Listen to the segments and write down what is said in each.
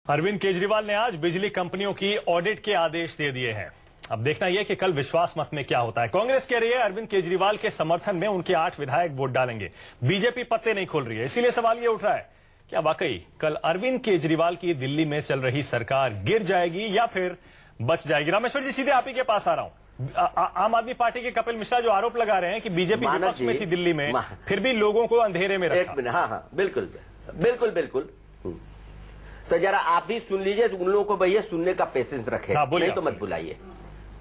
अरविंद केजरीवाल ने आज बिजली कंपनियों की ऑडिट के आदेश दे दिए हैं। अब देखना यह कि कल विश्वास मत में क्या होता है। कांग्रेस कह रही है अरविंद केजरीवाल के समर्थन में उनके 8 विधायक वोट डालेंगे। बीजेपी पत्ते नहीं खोल रही है, इसीलिए सवाल यह उठ रहा है क्या वाकई कल अरविंद केजरीवाल की दिल्ली में चल रही सरकार गिर जाएगी या फिर बच जाएगी। रामेश्वर जी, सीधे आप ही के पास आ रहा हूं। आम आदमी पार्टी के कपिल मिश्रा जो आरोप लगा रहे हैं कि बीजेपी विपक्ष में थी दिल्ली में, फिर भी लोगों को अंधेरे में रखा। हाँ, बिल्कुल बिल्कुल बिल्कुल। तो जरा आप भी सुन लीजिए, उन लोगों को भैया सुनने का पेशेंस रखे, नहीं तो मत बुलाइए।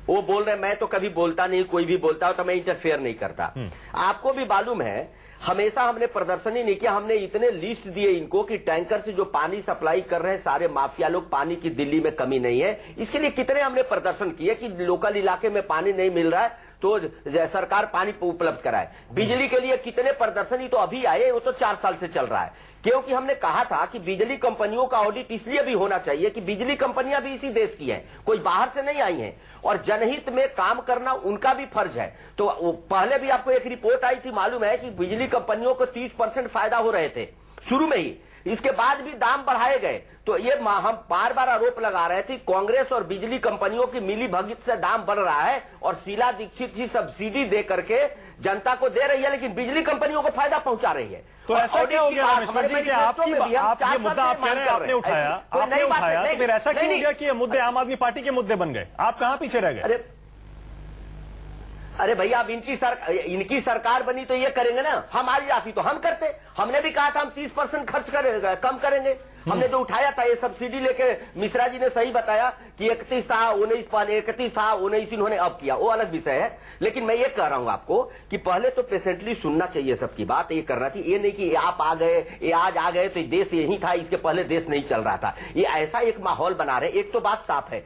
वो बोल रहे, मैं तो कभी बोलता नहीं, कोई भी बोलता हो तो मैं इंटरफेयर नहीं करता। आपको भी मालूम है, हमेशा हमने प्रदर्शन ही नहीं किया, हमने इतने लिस्ट दिए इनको कि टैंकर से जो पानी सप्लाई कर रहे हैं सारे माफिया लोग, पानी की दिल्ली में कमी नहीं है। इसके लिए कितने हमने प्रदर्शन किए कि लोकल इलाके में पानी नहीं मिल रहा है तो सरकार पानी उपलब्ध कराए। बिजली के लिए कितने प्रदर्शन ही तो अभी आए, वो तो 4 साल से चल रहा है। क्योंकि हमने कहा था कि बिजली कंपनियों का ऑडिट इसलिए भी होना चाहिए कि बिजली कंपनियां भी इसी देश की हैं, कोई बाहर से नहीं आई हैं, और जनहित में काम करना उनका भी फर्ज है। तो पहले भी आपको एक रिपोर्ट आई थी, मालूम है कि बिजली कंपनियों को 30% फायदा हो रहे थे शुरू में ही, इसके बाद भी दाम बढ़ाए गए। तो ये हम बार बार आरोप लगा रहे थे कांग्रेस और बिजली कंपनियों की मिली भगत से दाम बढ़ रहा है, और शीला दीक्षित जी सब्सिडी दे करके जनता को दे रही है, लेकिन बिजली कंपनियों को फायदा पहुंचा रही है। तो ऐसा क्या हो गया रामेश्वर जी कि आप ये मुद्दा आप कह रहे हैं आपने उठाया, तो फिर ऐसा क्यों हो गया कि ये मुद्दे आम आदमी पार्टी के मुद्दे बन गए? आप कहां पीछे रह गए? अरे भैया, अब इनकी सरकार बनी तो ये करेंगे ना, हमारी आती तो हम करते। हमने भी कहा था हम 30% खर्च करेंगे, कम करेंगे। हमने जो उठाया था ये सब्सिडी लेके, मिश्रा जी ने सही बताया कि 31 था 19 इन्होंने अब किया, वो अलग विषय है। लेकिन मैं ये कह रहा हूं आपको कि पहले तो पेशेंटली सुनना चाहिए सबकी बात, ये करना चाहिए। ये नहीं कि आप आ गए, ये आज आ गए तो देश यही था, इसके पहले देश नहीं चल रहा था। ये ऐसा एक माहौल बना रहे। एक तो बात साफ है,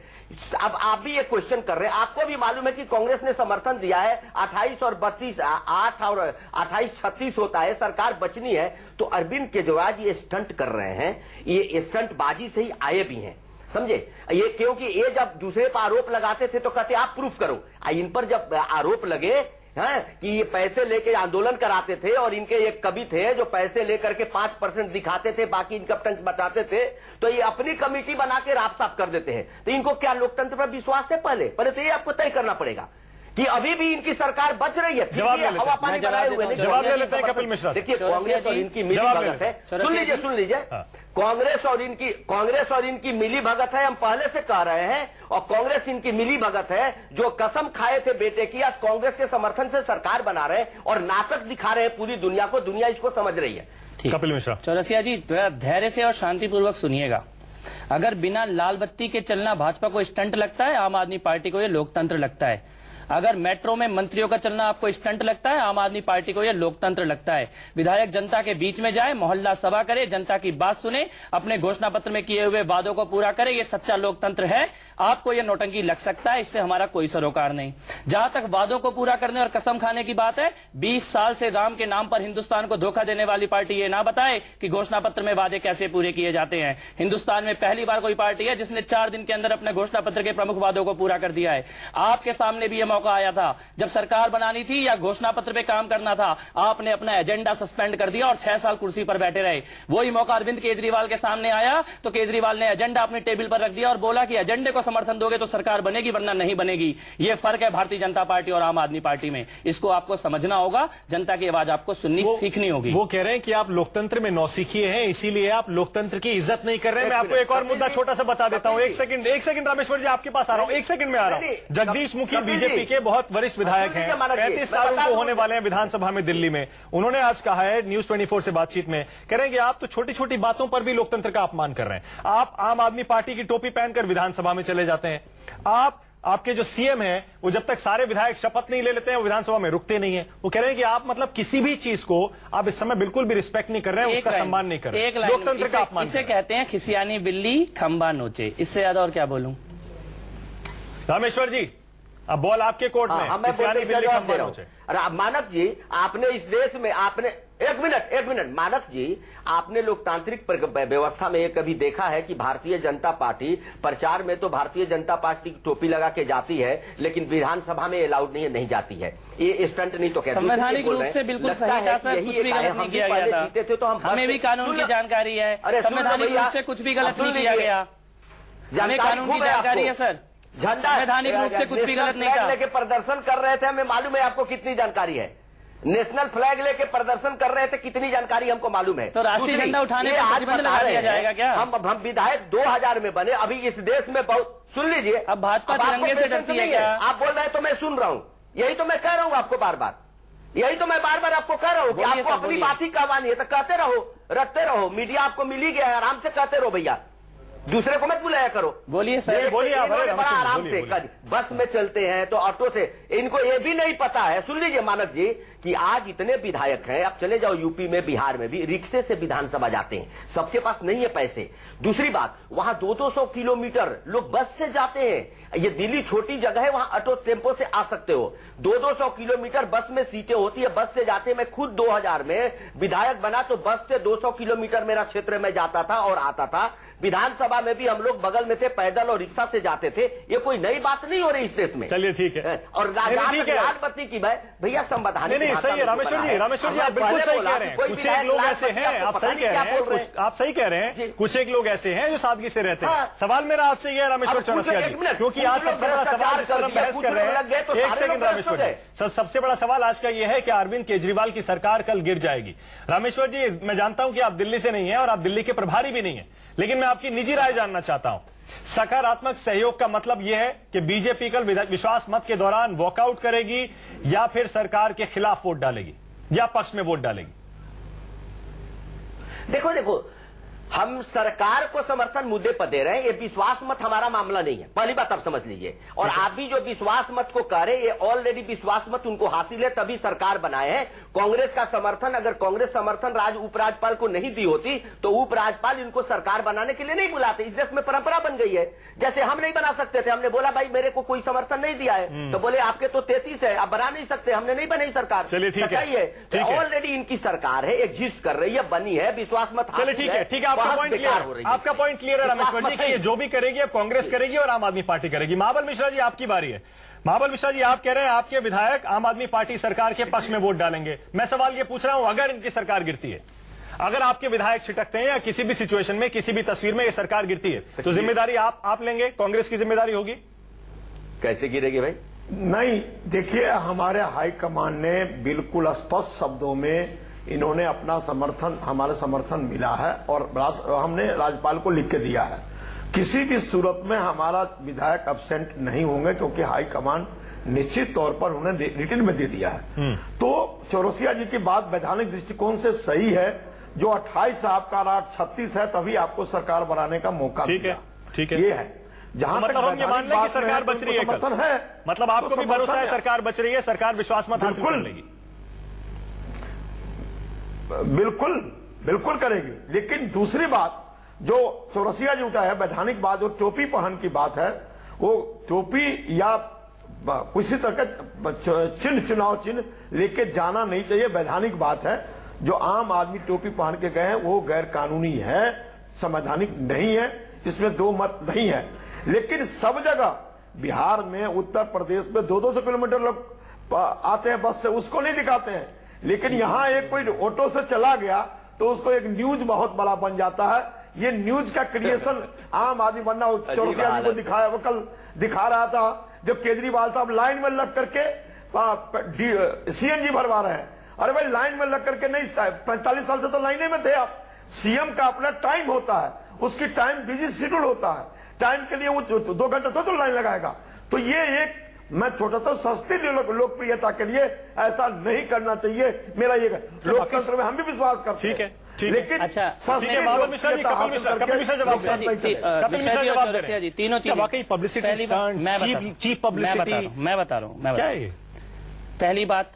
अब आप भी ये क्वेश्चन कर रहे हैं, आपको भी मालूम है कि कांग्रेस ने समर्थन दिया है 28 और 32, 8 और 28 36 होता है, सरकार बचनी है। तो अरविंद केजरीवाल ये स्टंट कर रहे हैं, ये स्टंट बाजी से ही आए भी हैं, समझे ये। क्योंकि ये जब दूसरे पर आरोप लगाते थे तो कहते आप प्रूफ करो, इन पर जब आरोप लगे हैं कि ये पैसे लेके आंदोलन कराते थे, और इनके एक कवि थे जो पैसे लेकर के 5% दिखाते थे, बाकी इनकम टैक्स बताते थे, तो ये अपनी कमेटी बना के राफ साफ कर देते हैं। तो इनको क्या लोकतंत्र पर विश्वास है? पहले तो ये आपको तय करना पड़ेगा कि अभी भी इनकी सरकार बच रही है, हवा पानी बनाए हुए नहीं। जवाब ले लेते हैं कपिल मिश्रा। देखिए, कांग्रेस और इनकी मिली भगत है, सुन लीजिए। कांग्रेस और इनकी मिली भगत है, हम पहले से कह रहे हैं, और कांग्रेस इनकी मिली भगत है। जो कसम खाए थे बेटे की, आज कांग्रेस के समर्थन से सरकार बना रहे हैं और नाटक दिखा रहे हैं पूरी दुनिया को, दुनिया इसको समझ रही है। कपिल मिश्रा। चौरसिया जी, धैर्य से और शांतिपूर्वक सुनिएगा। अगर बिना लाल बत्ती के चलना भाजपा को स्टंट लगता है, आम आदमी पार्टी को यह लोकतंत्र लगता है। अगर मेट्रो में मंत्रियों का चलना आपको स्टंट लगता है, आम आदमी पार्टी को यह लोकतंत्र लगता है। विधायक जनता के बीच में जाए, मोहल्ला सभा करे, जनता की बात सुने, अपने घोषणा पत्र में किए हुए वादों को पूरा करे, ये सच्चा लोकतंत्र है। आपको यह नौटंकी लग सकता है, इससे हमारा कोई सरोकार नहीं। जहां तक वादों को पूरा करने और कसम खाने की बात है, 20 साल से राम के नाम पर हिंदुस्तान को धोखा देने वाली पार्टी ये ना बताए कि घोषणा पत्र में वादे कैसे पूरे किए जाते हैं। हिंदुस्तान में पहली बार कोई पार्टी है जिसने 4 दिन के अंदर अपने घोषणा पत्र के प्रमुख वादों को पूरा कर दिया है। आपके सामने भी यह मौका आया था, जब सरकार बनानी थी या घोषणा पत्र पे काम करना था, आपने अपना एजेंडा सस्पेंड कर दिया और 6 साल कुर्सी पर बैठे रहे। वही मौका अरविंद केजरीवाल के सामने आया तो केजरीवाल ने एजेंडा अपनी टेबल पर रख दिया और बोला कि एजेंडे को समर्थन दोगे तो सरकार बनेगी, वरना नहीं बनेगी। यह फर्क है भारतीय जनता पार्टी और आम आदमी पार्टी में, इसको आपको समझना होगा। जनता की आवाज आपको सुननी सीखनी होगी। वो कह रहे हैं कि आप लोकतंत्र में नौसिखिए हैं, इसीलिए आप लोकतंत्र की इज्जत नहीं कर रहे हैं। मैं आपको एक और मुद्दा छोटा सा बता देता हूं। एक सेकंड रामेश्वर जी, आपके पास आ रहा हूं, 1 सेकंड में आ रहा हूं। जगदीश मुखी बीजेपी के बहुत वरिष्ठ विधायक हैं, 35 साल उनको होने वाले हैं विधानसभा में दिल्ली में। उन्होंने आज कहा है न्यूज 24 से बातचीत में, कह रहे हैं कि आप तो छोटी छोटी बातों पर भी लोकतंत्र का अपमान कर रहे हैं। आप आम आदमी पार्टी की टोपी पहनकर विधानसभा में चले जाते हैं। आपके जो सीएम है वो जब तक सारे विधायक शपथ नहीं ले लेते हैं वो विधानसभा में रुकते नहीं है। वो कह रहे हैं कि आप मतलब किसी भी चीज को आप इस समय बिल्कुल भी रिस्पेक्ट नहीं कर रहे हैं, उसका सम्मान नहीं कर रहे हैं, लोकतंत्र का अपमान। इसे कहते हैं खिसियानी बिल्ली खंबा नोचे। इससे ज्यादा और क्या बोलूं? रामेश्वर जी, अब बॉल आपके कोर्ट में। अरे मानक जी, आपने इस देश में आपने एक मिनट मानक जी, आपने लोकतांत्रिक व्यवस्था में ये कभी देखा है कि भारतीय जनता पार्टी प्रचार में तो भारतीय जनता पार्टी की टोपी लगा के जाती है, लेकिन विधानसभा में अलाउड नहीं जाती है? ये स्टंट नहीं तो कहते, संवैधानिक रूप से बिल्कुल सही था सर, कुछ भी गलत नहीं किया गया था। जीते थे तो हमें भी कानून की जानकारी है, संवैधानिक रूप से कुछ भी गलत नहीं किया गया, हमें कानून की जानकारी है सर। संवैधानिक रूप से कुछ भी गलत नहीं था। लेके प्रदर्शन कर रहे थे, हमें मालूम है आपको कितनी जानकारी है। नेशनल फ्लैग लेके प्रदर्शन कर रहे थे, कितनी जानकारी हमको मालूम है। तो राष्ट्रीय झंडा उठाने पर प्रतिबंध लगा दिया जाएगा क्या? हम विधायक 2000 में बने, अभी इस देश में बहुत, सुन लीजिए, अब भाजपा तिरंगे से डरती है क्या? आप बोल रहे हैं तो मैं सुन रहा हूं, यही तो मैं कह रहा हूं आपको बार बार, यही तो मैं बार बार आपको कह रहा हूं कि आपको अपनी बात ही कहवानी है तो कहते रहो, रखते रहो, मीडिया आपको मिल ही गया है, आराम से कहते रहो भैया, दूसरे को मत बुलाया करो। बोलिए सर, बोलिए आप। बड़ा आराम से बस में चलते हैं तो ऑटो से, इनको ये भी नहीं पता है, सुन लीजिए मानक जी, कि आज इतने विधायक हैं, आप चले जाओ यूपी में, बिहार में भी रिक्शे से विधानसभा जाते हैं, सबके पास नहीं है पैसे। दूसरी बात, वहां 200 किलोमीटर लोग बस से जाते हैं। ये दिल्ली छोटी जगह है, वहां ऑटो टेम्पो से आ सकते हो, 200 किलोमीटर बस में सीटें होती है, बस से जाते हैं। मैं खुद 2000 में विधायक बना तो बस से 200 किलोमीटर मेरा क्षेत्र में जाता था और आता था। विधानसभा में भी हम लोग बगल में थे, पैदल और रिक्शा से जाते थे। ये कोई नई बात नहीं हो रही इस देश में। चलिए ठीक है। और राजपति की भैया संवैधानिक सही है रामेश्वर जी, आप बिल्कुल सही कह रहे हैं। कुछ एक लोग ऐसे हैं, आप सही कह रहे हैं, आप सही कह रहे हैं, कुछ एक लोग ऐसे हैं जो सादगी से रहते हैं। सवाल मेरा आपसे ये है रामेश्वर चौरसिया जी, क्योंकि आज सबसे बड़ा सवाल जिस पर हम बहस कर रहे हैं, एक सेकंड रामेश्वर जी, सबसे बड़ा सवाल आज का यह है कि अरविंद केजरीवाल की सरकार कल गिर जाएगी। रामेश्वर जी, मैं जानता हूं कि आप दिल्ली से नहीं है और आप दिल्ली के प्रभारी भी नहीं है, लेकिन मैं आपकी निजी राय जानना चाहता हूं। सकारात्मक सहयोग का मतलब यह है कि बीजेपी कल विश्वास मत के दौरान वॉकआउट करेगी या फिर सरकार के खिलाफ वोट डालेगी या पक्ष में वोट डालेगी? देखो, हम सरकार को समर्थन मुद्दे पर दे रहे हैं, ये विश्वास मत हमारा मामला नहीं है, पहली बात आप समझ लीजिए। और आप भी जो विश्वास मत को कह रहे हैं, ये ऑलरेडी विश्वास मत उनको हासिल है, तभी सरकार बनाए हैं। कांग्रेस का समर्थन, अगर कांग्रेस समर्थन उपराज्यपाल को नहीं दी होती तो उपराज्यपाल इनको सरकार बनाने के लिए नहीं बुलाते। इस देश में परंपरा बन गई है। जैसे हम नहीं बना सकते थे, हमने बोला भाई मेरे को कोई समर्थन नहीं दिया है, तो बोले आपके तो 33 है, आप बना नहीं सकते, हमने नहीं बनाई सरकार। चलिए ठीक है, ऑलरेडी इनकी सरकार है, एग्जिस्ट कर रही है, बनी है, विश्वास मत। चलिए ठीक है, आपका पॉइंट क्लियर है रामेश्वर जी, कि ये जो भी करेगी अब कांग्रेस करेगी और आम आदमी पार्टी करेगी। महाबल मिश्रा जी, आपकी बारी है। महाबल मिश्रा जी, आप कह रहे हैं आपके विधायक आम आदमी पार्टी सरकार के पक्ष में वोट डालेंगे। मैं सवाल ये पूछ रहा हूं, अगर इनकी सरकार गिरती है, अगर आपके विधायक छिटकते हैं या किसी भी सिचुएशन में, किसी भी तस्वीर में ये सरकार गिरती है, तो जिम्मेदारी आप लेंगे, कांग्रेस की जिम्मेदारी होगी? कैसे गिरेगी भाई? नहीं, देखिए, हमारे हाईकमान ने बिल्कुल स्पष्ट शब्दों में इन्होंने अपना समर्थन, हमारा समर्थन मिला है और हमने राज्यपाल को लिख के दिया है। किसी भी सूरत में हमारा विधायक अब्सेंट नहीं होंगे, क्योंकि हाईकमान निश्चित तौर पर उन्हें रिटर्न में दे दिया है। तो चौरसिया जी की बात वैधानिक दृष्टिकोण से सही है, जो 28 आपका राग 36 है, तभी आपको सरकार बनाने का मौका मिला। ठीक है, ये है। जहां मतलब हम ये मान लें कि सरकार बच रही है, मतलब आपको भी भरोसा है सरकार बच रही है, सरकार विश्वास मत हासिल कर लेगी? बिल्कुल करेगी। लेकिन दूसरी बात जो चौरसिया जी उठा है, वैधानिक बात, जो टोपी पहन की बात है, वो टोपी या किसी तरह का चिन्ह, चुनाव चिन्ह लेके जाना नहीं चाहिए। वैधानिक बात है, जो आम आदमी टोपी पहन के गए हैं वो गैर कानूनी है, संवैधानिक नहीं है, इसमें दो मत नहीं है। लेकिन सब जगह, बिहार में, उत्तर प्रदेश में 200 किलोमीटर लोग आते हैं बस से, उसको नहीं दिखाते हैं। लेकिन यहां एक कोई ऑटो से चला गया तो उसको एक न्यूज बहुत बड़ा बन जाता है। ये न्यूज का क्रिएशन आम आदमी बनना, चौरसिया जी को दिखाया, वो कल दिखा रहा था, जब केजरीवाल साहब लाइन में लग करके सीएनजी भरवा रहे हैं। अरे भाई, लाइन में लग करके नहीं, 45 साल से तो लाइने में थे आप। सीएम का अपना टाइम होता है, उसकी टाइम बिजी शेड्यूल होता है, टाइम के लिए वो 2 घंटे तो लाइन लगाएगा। तो ये एक, मैं छोटा था, सस्ती लोकप्रियता के लिए ऐसा नहीं करना चाहिए। मेरा ये लोकतंत्र में हम भी विश्वास करते हैं, लेकिन अच्छा, कपिल मिश्रा जवाब जी, तीनों चीजें वाकई पब्लिसिटी, चीप पब्लिसिटी, मैं बता रहा हूँ। पहली बात,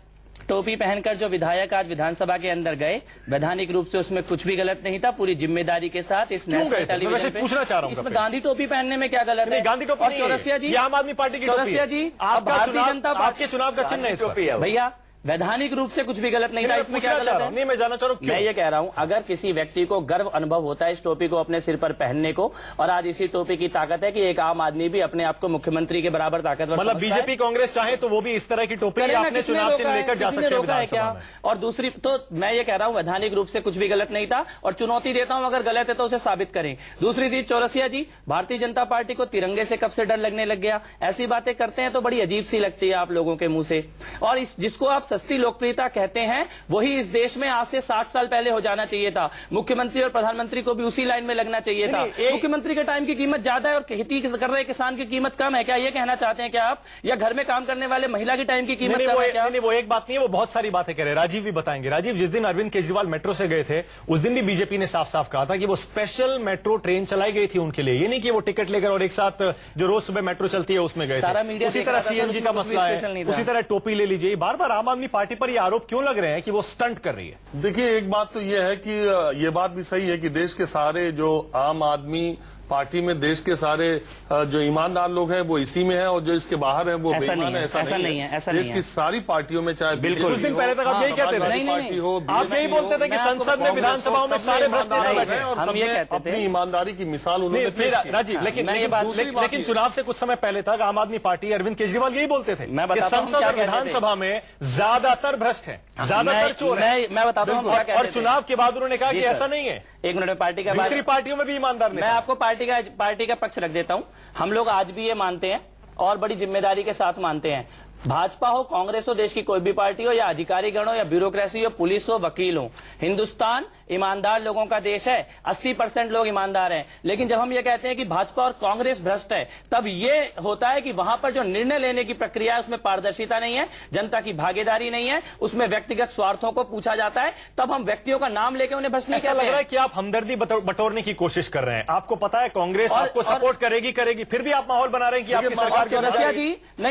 टोपी पहनकर जो विधायक आज विधानसभा के अंदर गए, वैधानिक रूप से उसमें कुछ भी गलत नहीं था, पूरी जिम्मेदारी के साथ इस नेशनल टेलीविजन पे पूछना चाह रहा हूं, इसमें गांधी टोपी पहनने में क्या गलत है? गांधी टोपी और चौरसिया जी, आम आदमी पार्टी की चौरसिया जी, भारतीय जनता पार्टी के चुनाव का चिन्ह है भैया, वैधानिक रूप से कुछ भी गलत नहीं था। इसमें क्या गलत है? नहीं, मैं जानना चाह रहा हूं मैं ये कह रहा हूं, अगर किसी व्यक्ति को गर्व अनुभव होता है इस टोपी को अपने सिर पर पहनने को, और आज इसी टोपी की ताकत है कि एक आम आदमी भी अपने आप को मुख्यमंत्री के बराबर ताकतवर, मतलब बीजेपी कांग्रेस चाहे तो वो भी इस तरह की टोपी अपने चुनाव चिन्ह लेकर जा सकते हैं क्या? और दूसरी तो मैं ये कह रहा हूं वैधानिक रूप से कुछ भी गलत नहीं था, और चुनौती देता हूं अगर गलत है तो उसे साबित करें। दूसरी चीज, चौरसिया जी, भारतीय जनता पार्टी को तिरंगे से कब से डर लगने लग गया? ऐसी बातें करते हैं तो बड़ी अजीब सी लगती है आप लोगों के मुंह से। और जिसको आप सस्ती लोकप्रियता कहते हैं वही इस देश में आज से 60 साल पहले हो जाना चाहिए था। मुख्यमंत्री और प्रधानमंत्री को भी उसी लाइन में लगना चाहिए था। मुख्यमंत्री के टाइम की कीमत ज्यादा है और खेती कर रहे किसान की कीमत कम है, क्या ये कहना चाहते हैं क्या आप? या घर में काम करने वाले महिला की टाइम की कीमत कम है क्या? नहीं, वो एक बात नहीं है, वो बहुत सारी बातें कह रहे हैं। राजीव भी बताएंगे। राजीव, जिस दिन अरविंद केजरीवाल मेट्रो से गए थे उस दिन भी बीजेपी ने साफ साफ कहा था कि वो स्पेशल मेट्रो ट्रेन चलाई गई थी उनके लिए, ये नहीं कि वो टिकट लेकर और एक साथ जो रोज सुबह मेट्रो चलती है उसमें गए थे। उसी तरह सीएनजी का मसला है, उसी तरह टोपी ले लीजिए। बार बार आम आदमी पार्टी पर यह आरोप क्यों लग रहे हैं कि वो स्टंट कर रही है? देखिए, एक बात तो यह है कि ये बात भी सही है कि देश के सारे जो आम आदमी पार्टी में देश के सारे जो ईमानदार लोग हैं वो इसी में हैं, और जो इसके बाहर हैं वो बेईमान है। ऐसा नहीं है। देश की सारी पार्टियों में, चाहे बिल्कुल, कुछ दिन पहले तक आप यही कहते थे, पार्टी हो, आप यही बोलते थे कि संसद में, विधानसभाओं में सारे भ्रष्ट बैठे हैं, और सबने अपनी ईमानदारी की मिसाल उन्होंने पेश की। राजीव, लेकिन चुनाव से कुछ समय पहले तक आम आदमी पार्टी, अरविंद केजरीवाल यही बोलते थे कि संसद और विधानसभा में ज्यादातर भ्रष्ट है, ज्यादातर चोर है। मैं बताता हूँ, और चुनाव के बाद उन्होंने कहा कि ऐसा नहीं है। एक मिनट में पार्टी का, दूसरी पार्टियों में भी ईमानदार नहीं। मैं आपको पार्टी का पक्ष रख देता हूं। हम लोग आज भी ये मानते हैं और बड़ी जिम्मेदारी के साथ मानते हैं, भाजपा हो, कांग्रेस हो, देश की कोई भी पार्टी हो, या अधिकारी गण हो, या ब्यूरोक्रेसी हो, पुलिस हो, वकील हो, हिंदुस्तान ईमानदार लोगों का देश है। 80% लोग ईमानदार हैं। लेकिन जब हम ये कहते हैं कि भाजपा और कांग्रेस भ्रष्ट है, तब ये होता है कि वहां पर जो निर्णय लेने की प्रक्रिया है उसमें पारदर्शिता नहीं है, जनता की भागीदारी नहीं है, उसमें व्यक्तिगत स्वार्थों को पूछा जाता है। तब हम व्यक्तियों का नाम लेकर उन्हें भ्रष्ट नहीं कहते। ऐसा लग रहा है कि आप हमदर्दी बटोरने की कोशिश कर रहे हैं। आपको पता है कांग्रेस आपको सपोर्ट करेगी, फिर भी आप माहौल बना रहे हैं कि आपकी सरकार।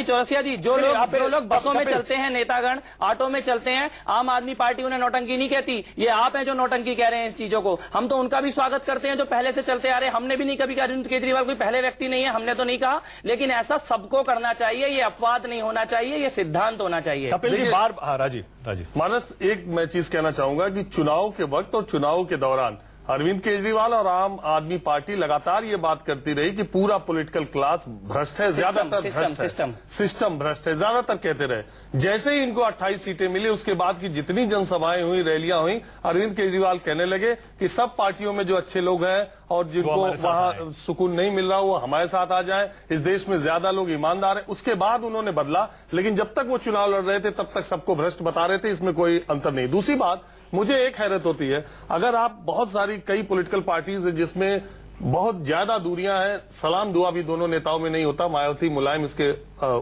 चौरसिया जी, जो लोग बसों में चलते हैं, नेतागण ऑटो में चलते हैं, आम आदमी पार्टी उन्हें नौटंकी नहीं कहती। ये आप हैं जो नौटंकी कह रहे हैं इस चीजों को। हम तो उनका भी स्वागत करते हैं जो पहले से चलते आ रहे हैं। हमने भी नहीं कभी कहा अरविंद केजरीवाल कोई पहले व्यक्ति नहीं है, हमने तो नहीं कहा, लेकिन ऐसा सबको करना चाहिए। ये अपवाद नहीं होना चाहिए, ये सिद्धांत होना चाहिए। कपिल जी, राजीव मानस, एक मैं चीज कहना चाहूंगा कि चुनाव के वक्त और चुनाव के दौरान अरविंद केजरीवाल और आम आदमी पार्टी लगातार ये बात करती रही कि पूरा पॉलिटिकल क्लास भ्रष्ट है, ज्यादातर भ्रष्ट है, सिस्टम भ्रष्ट है, ज्यादातर कहते रहे। जैसे ही इनको 28 सीटें मिली, उसके बाद की जितनी जनसभाएं हुई, रैलियां हुई, अरविंद केजरीवाल कहने लगे कि सब पार्टियों में जो अच्छे लोग हैं और जिनको वहां सुकून नहीं मिल रहा वो हमारे साथ आ जाए, इस देश में ज्यादा लोग ईमानदार हैं। उसके बाद उन्होंने बदला, लेकिन जब तक वो चुनाव लड़ रहे थे तब तक सबको भ्रष्ट बता रहे थे, इसमें कोई अंतर नहीं। दूसरी बात, मुझे एक हैरत होती है, अगर आप बहुत सारी कई पॉलिटिकल पार्टीज है जिसमें बहुत ज्यादा दूरियां हैं, सलाम दुआ भी दोनों नेताओं में नहीं होता, मायावती मुलायम इसके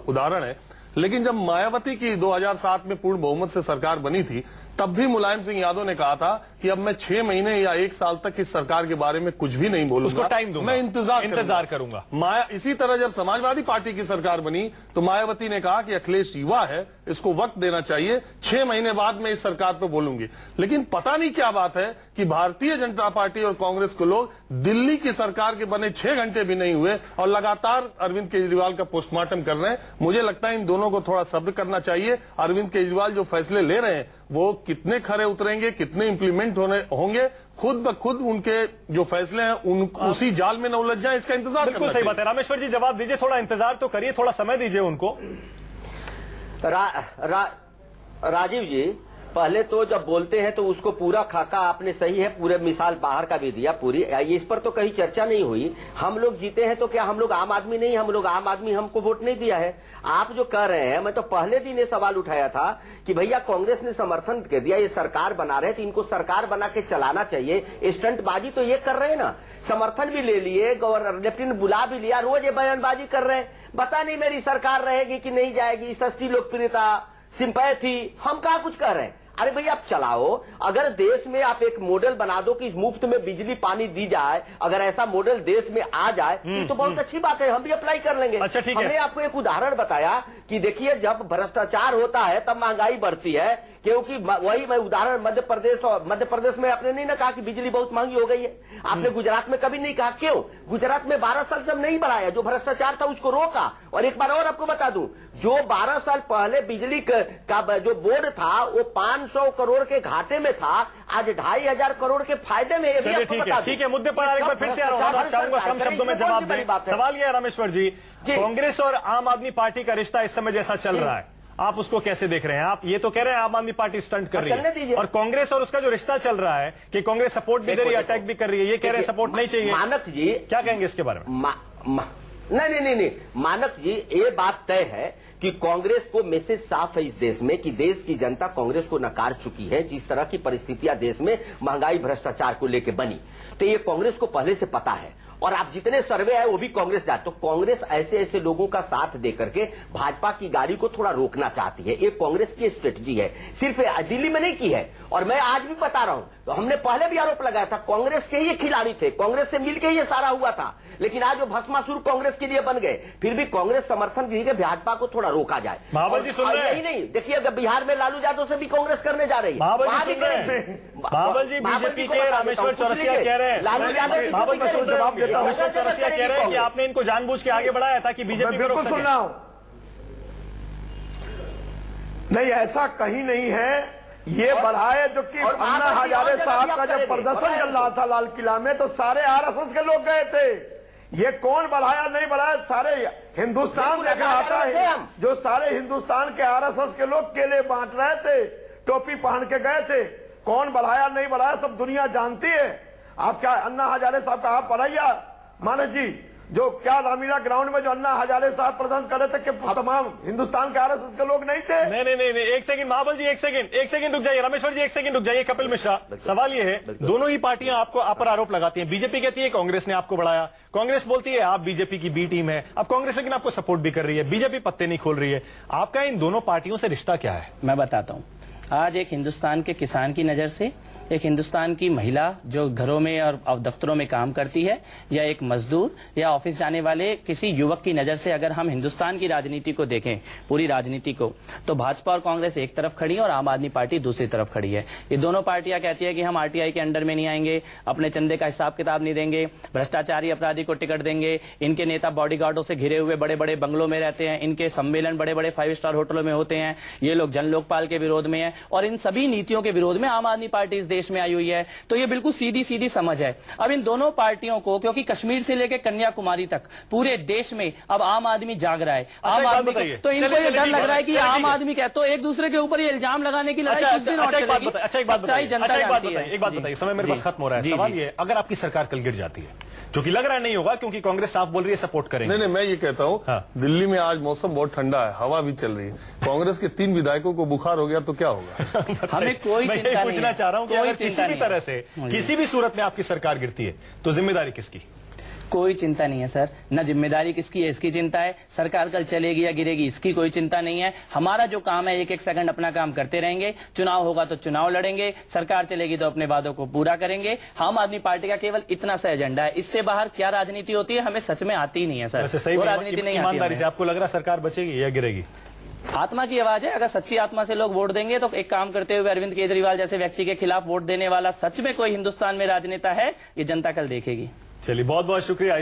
उदाहरण है। लेकिन जब मायावती की 2007 में पूर्ण बहुमत से सरकार बनी थी, तब भी मुलायम सिंह यादव ने कहा था कि अब मैं 6 महीने या 1 साल तक इस सरकार के बारे में कुछ भी नहीं बोलूंगा, उसको टाइम दूंगा, मैं इंतजार करूंगा। इसी तरह जब समाजवादी पार्टी की सरकार बनी तो मायावती ने कहा कि अखिलेश युवा है, इसको वक्त देना चाहिए, 6 महीने बाद मैं इस सरकार पर बोलूंगी। लेकिन पता नहीं क्या बात है कि भारतीय जनता पार्टी और कांग्रेस को लोग दिल्ली की सरकार के बने 6 घंटे भी नहीं हुए और लगातार अरविंद केजरीवाल का पोस्टमार्टम कर रहे हैं। मुझे लगता है इन दोनों को थोड़ा सब्र करना चाहिए। अरविंद केजरीवाल जो फैसले ले रहे हैं वो कितने खरे उतरेंगे, कितने इंप्लीमेंट होंगे, खुद ब खुद उनके जो फैसले हैं उसी जाल में न उलझ जाए, इसका इंतजार करना। सही बात है। रामेश्वर जी जवाब दीजिए, थोड़ा इंतजार तो करिए, थोड़ा समय दीजिए उनको। राजीव जी, पहले तो जब बोलते हैं तो उसको पूरा खाका आपने सही है, पूरे मिसाल बाहर का भी दिया पूरी, इस पर तो कहीं चर्चा नहीं हुई। हम लोग जीते हैं तो क्या हम लोग आम आदमी नहीं? हम लोग आम आदमी, हमको वोट नहीं दिया है। आप जो कह रहे हैं, मैं तो पहले दिन ये सवाल उठाया था कि भैया कांग्रेस ने समर्थन कर दिया, ये सरकार बना रहे तो इनको सरकार बना के चलाना चाहिए। स्टंटबाजी तो ये कर रहे हैं ना, समर्थन भी ले लिए, गवर्नर डिप्टी ने बुला भी लिया, रोज ये बयानबाजी कर रहे हैं, पता नहीं मेरी सरकार रहेगी कि नहीं जाएगी, सस्ती लोकप्रियता, सिंपैथी, हम कहा कुछ कह रहे हैं। अरे भाई आप चलाओ, अगर देश में आप एक मॉडल बना दो कि मुफ्त में बिजली पानी दी जाए, अगर ऐसा मॉडल देश में आ जाए तो बहुत अच्छी बात है, हम भी अप्लाई कर लेंगे। अच्छा, ठीक है। हमने आपको एक उदाहरण बताया कि देखिए जब भ्रष्टाचार होता है तब महंगाई बढ़ती है, क्योंकि वही मैं उदाहरण मध्य प्रदेश में आपने नहीं ना कहा कि बिजली बहुत महंगी हो गई है, आपने गुजरात में कभी नहीं कहा, क्यों? गुजरात में 12 साल से हम नहीं बढ़ाया, जो भ्रष्टाचार था उसको रोका। और एक बार और आपको बता दूं, जो 12 साल पहले बिजली का जो बोर्ड था वो 500 करोड़ के घाटे में था, आज 2,500 करोड़ के फायदे में। ठीक है, मुद्दे पर एक बार फिर से आ रहा हूं, चाहूंगा कम शब्दों में जवाब दें। सवाल यह है रामेश्वर जी, कांग्रेस और आम आदमी पार्टी का रिश्ता इस समय जैसा चल रहा है, आप उसको कैसे देख रहे हैं? आप ये तो कह रहे हैं आम आदमी पार्टी स्टंट कर रही है, और कांग्रेस और उसका जो रिश्ता चल रहा है कि कांग्रेस सपोर्ट भी दे रही है, अटैक भी कर रही है, ये कह रहे हैं सपोर्ट नहीं चाहिए। मानक जी क्या कहेंगे इसके बारे में? नहीं, मानक जी ये बात तय है कि कांग्रेस को मैसेज साफ है इस देश में कि देश की जनता कांग्रेस को नकार चुकी है। जिस तरह की परिस्थितियां देश में महंगाई भ्रष्टाचार को लेकर बनी, तो ये कांग्रेस को पहले से पता है, और आप जितने सर्वे है वो भी कांग्रेस जाते, तो कांग्रेस ऐसे ऐसे लोगों का साथ देकर के भाजपा की गाड़ी को थोड़ा रोकना चाहती है। ये कांग्रेस की स्ट्रेटजी है, सिर्फ दिल्ली में नहीं की है। और मैं आज भी बता रहा हूं, तो हमने पहले भी आरोप लगाया था कांग्रेस के ही खिलाड़ी थे, कांग्रेस से मिलकर ये सारा हुआ था, लेकिन आज वो भस्मासुर कांग्रेस के लिए बन गए। फिर भी कांग्रेस समर्थन दी कि भाजपा को थोड़ा रोका जाए। महाबल जी सुन रहे हैं? नहीं, देखिए अगर बिहार में लालू यादव से भी कांग्रेस करने जा रही है। महाबल जी बीजेपी के रामेश्वर चौरसिया कह रहे हैं, लालू यादव जवाब देता हूं, चौरसिया कह रहे हैं कि आपने इनको जानबूझ के आगे बढ़ाया ताकि बीजेपी को रोक सके। सुन रहा हूं, नहीं ऐसा कहीं नहीं है, ये बढ़ाए जो कि अन्ना हजारे साहब का जब प्रदर्शन चल रहा था लाल किला में, तो सारे आरएसएस के लोग गए थे। ये कौन बढ़ाया नहीं बढ़ाया, सारे हिंदुस्तान देखा आता है, जो सारे हिंदुस्तान के आरएसएस के लोग केले बांट रहे थे, टोपी पहन के गए थे। कौन बढ़ाया नहीं बढ़ाया सब दुनिया जानती है। आप क्या अन्ना हजारे साहब का आप पढ़ाइया मानस जी, जो क्या रामलीला ग्राउंड में जो अन्ना हजारे साहब प्रदर्शन कर रहे थे कि तमाम हिंदुस्तान के आरएसएस के लोग नहीं थे? नहीं, एक सेकंड महाबल जी, एक सेकंड रुक जाइए। रामेश्वर जी एक सेकंड रुक जाइए। कपिल मिश्रा, सवाल ये है, दोनों ही पार्टियां आपको आप पर आरोप लगाती हैं। बीजेपी कहती है कांग्रेस ने आपको बढ़ाया, कांग्रेस बोलती है आप बीजेपी की बी टीम है। अब कांग्रेस लेकिन आपको सपोर्ट भी कर रही है, बीजेपी पत्ते नहीं खोल रही है। आपका इन दोनों पार्टियों से रिश्ता क्या है? मैं बताता हूं। आज एक हिंदुस्तान के किसान की नजर से, एक हिंदुस्तान की महिला जो घरों में और दफ्तरों में काम करती है, या एक मजदूर या ऑफिस जाने वाले किसी युवक की नजर से अगर हम हिंदुस्तान की राजनीति को देखें, पूरी राजनीति को, तो भाजपा और कांग्रेस एक तरफ खड़ी है और आम आदमी पार्टी दूसरी तरफ खड़ी है। ये दोनों पार्टियां कहती है कि हम आरटीआई के अंडर में नहीं आएंगे, अपने चंदे का हिसाब किताब नहीं देंगे, भ्रष्टाचारी अपराधी को टिकट देंगे, इनके नेता बॉडीगार्डों से घिरे हुए बड़े बड़े बंगलों में रहते हैं, इनके सम्मेलन बड़े बड़े 5 स्टार होटलों में होते हैं, ये लोग जन लोकपाल के विरोध में है, और इन सभी नीतियों के विरोध में आम आदमी पार्टी इस देश में आई हुई है। तो ये बिल्कुल सीधी सीधी समझ है। अब इन दोनों पार्टियों को, क्योंकि कश्मीर से लेकर कन्याकुमारी तक पूरे देश में अब आम आदमी जाग रहा है, आम आदमी तो इनको ये डर लग रहा है कि आम आदमी क्या, तो एक दूसरे के ऊपर ये इल्जाम लगाने की लड़ाई कुछ दिन और चलेगी। एक बात बताइए, समय मेरे पास खत्म हो रहा है। सवाल ये, अगर आपकी सरकार कल गिर जाती है, जो कि लग रहा नहीं होगा क्योंकि कांग्रेस साफ बोल रही है सपोर्ट करेंगे। नहीं, मैं ये कहता हूँ, दिल्ली में आज मौसम बहुत ठंडा है, हवा भी चल रही है, कांग्रेस के 3 विधायकों को बुखार हो गया तो क्या होगा? हमें कोई चिंता नहीं। पूछना चाह रहा हूँ कि अगर किसी भी तरह से, किसी भी सूरत में आपकी सरकार गिरती है तो जिम्मेदारी किसकी? कोई चिंता नहीं है सर, न जिम्मेदारी किसकी है इसकी चिंता है, सरकार कल चलेगी या गिरेगी इसकी कोई चिंता नहीं है। हमारा जो काम है, एक एक सेकंड अपना काम करते रहेंगे, चुनाव होगा तो चुनाव लड़ेंगे, सरकार चलेगी तो अपने वादों को पूरा करेंगे। आम आदमी पार्टी का केवल इतना सा एजेंडा है, इससे बाहर क्या राजनीति होती है हमें सच में आती ही नहीं है सर। वो राजनीति नहीं, ईमानदारी से आपको लग रहा सरकार बचेगी या गिरेगी? आत्मा की आवाज है, अगर सच्ची आत्मा से लोग वोट देंगे तो एक काम करते हुए अरविंद केजरीवाल जैसे व्यक्ति के खिलाफ वोट देने वाला सच में कोई हिंदुस्तान में राजनेता है, ये जनता कल देखेगी। चलिए, बहुत बहुत शुक्रिया।